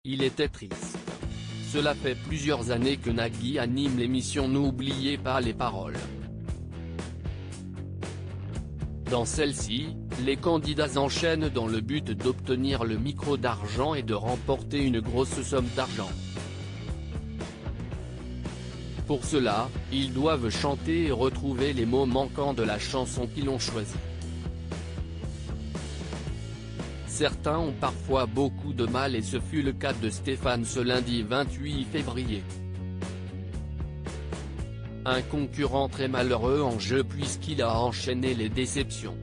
il était triste. Cela fait plusieurs années que Nagui anime l'émission N'oubliez pas les paroles. Dans celle-ci, les candidats enchaînent dans le but d'obtenir le micro d'argent et de remporter une grosse somme d'argent. Pour cela, ils doivent chanter et retrouver les mots manquants de la chanson qu'ils ont choisie. Certains ont parfois beaucoup de mal et ce fut le cas de Stéphane ce lundi 28 février. Un concurrent très malheureux en jeu puisqu'il a enchaîné les déceptions.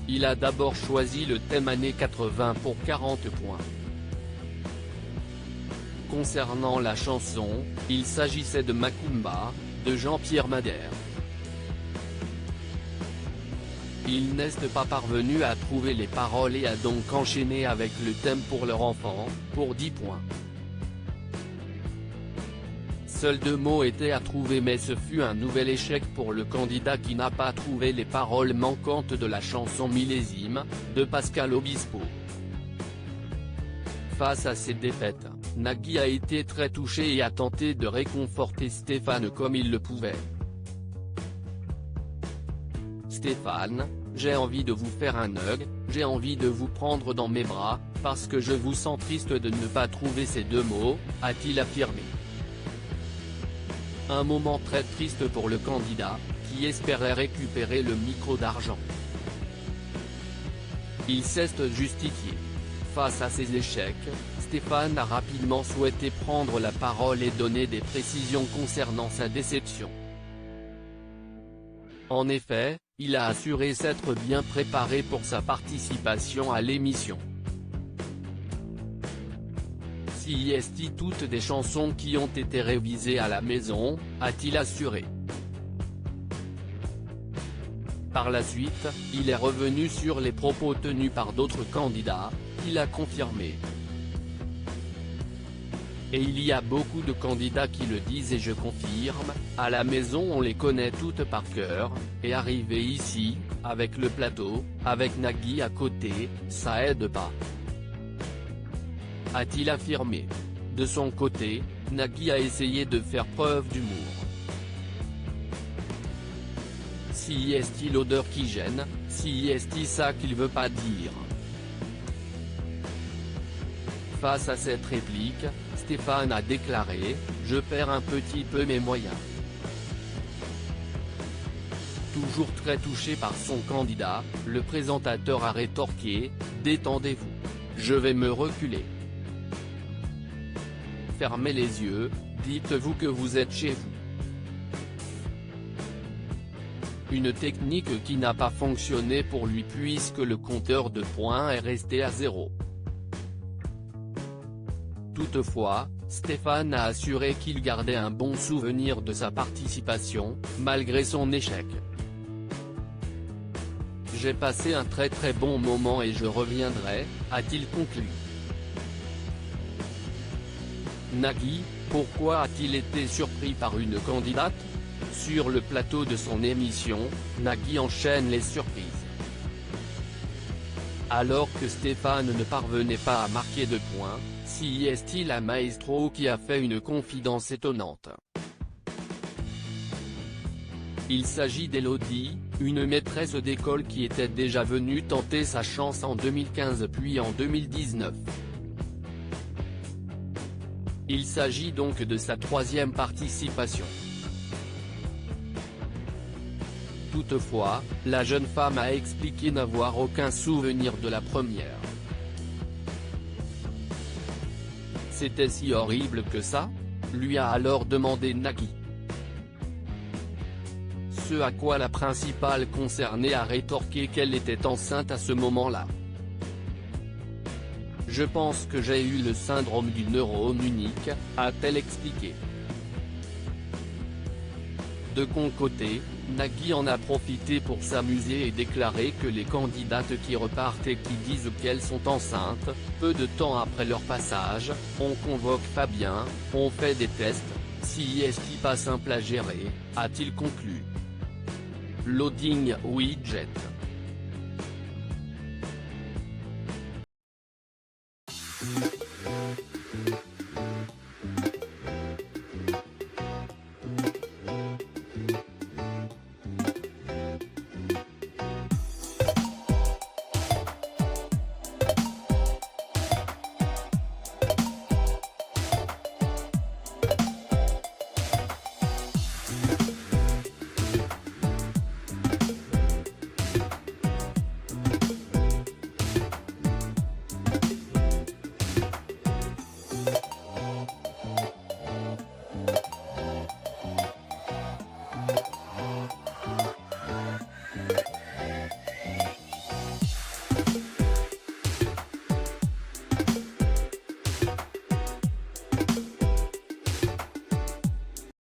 Il a d'abord choisi le thème années 80 pour 40 points. Concernant la chanson, il s'agissait de Macumba, de Jean-Pierre Madère. Il n'est pas parvenu à trouver les paroles et a donc enchaîné avec le thème pour leur enfant, pour 10 points. Seuls 2 mots étaient à trouver mais ce fut un nouvel échec pour le candidat qui n'a pas trouvé les paroles manquantes de la chanson Millésime, de Pascal Obispo. Face à cette défaite, Nagui a été très touché et a tenté de réconforter Stéphane comme il le pouvait. Stéphane, j'ai envie de vous faire un hug, j'ai envie de vous prendre dans mes bras, parce que je vous sens triste de ne pas trouver ces 2 mots, a-t-il affirmé. Un moment très triste pour le candidat, qui espérait récupérer le micro d'argent. Il s'est justifié. Face à ces échecs, Stéphane a rapidement souhaité prendre la parole et donner des précisions concernant sa déception. En effet, il a assuré s'être bien préparé pour sa participation à l'émission. Si est toutes des chansons qui ont été révisées à la maison, a-t-il assuré. Par la suite, il est revenu sur les propos tenus par d'autres candidats, qu'il a confirmé. Et il y a beaucoup de candidats qui le disent et je confirme, à la maison on les connaît toutes par cœur, et arriver ici, avec le plateau, avec Nagui à côté, ça aide pas. A-t-il affirmé. De son côté, Nagui a essayé de faire preuve d'humour. Si est-il l'odeur qui gêne, si est-il ça qu'il veut pas dire. Face à cette réplique, Stéphane a déclaré « Je perds un petit peu mes moyens ». Toujours très touché par son candidat, le présentateur a rétorqué « Détendez-vous. Je vais me reculer. Fermez les yeux, dites-vous que vous êtes chez vous ». Une technique qui n'a pas fonctionné pour lui puisque le compteur de points est resté à 0. Toutefois, Stéphane a assuré qu'il gardait un bon souvenir de sa participation, malgré son échec. « J'ai passé un très bon moment et je reviendrai », a-t-il conclu. Nagui, pourquoi a-t-il été surpris par une candidate ? Sur le plateau de son émission, Nagui enchaîne les surprises. Alors que Stéphane ne parvenait pas à marquer de points, si est-il la maestro qui a fait une confidence étonnante. Il s'agit d'Elodie, une maîtresse d'école qui était déjà venue tenter sa chance en 2015 puis en 2019. Il s'agit donc de sa 3e participation. Toutefois, la jeune femme a expliqué n'avoir aucun souvenir de la première. C'était si horrible que ça ? Lui a alors demandé Nagui. Ce à quoi la principale concernée a rétorqué qu'elle était enceinte à ce moment-là. Je pense que j'ai eu le syndrome du neurone unique, a-t-elle expliqué. De son côté, Nagui en a profité pour s'amuser et déclarer que les candidates qui repartent et qui disent qu'elles sont enceintes, peu de temps après leur passage, on convoque Fabien, on fait des tests, si est-ce qui pas simple à gérer, a-t-il conclu. Loading widget.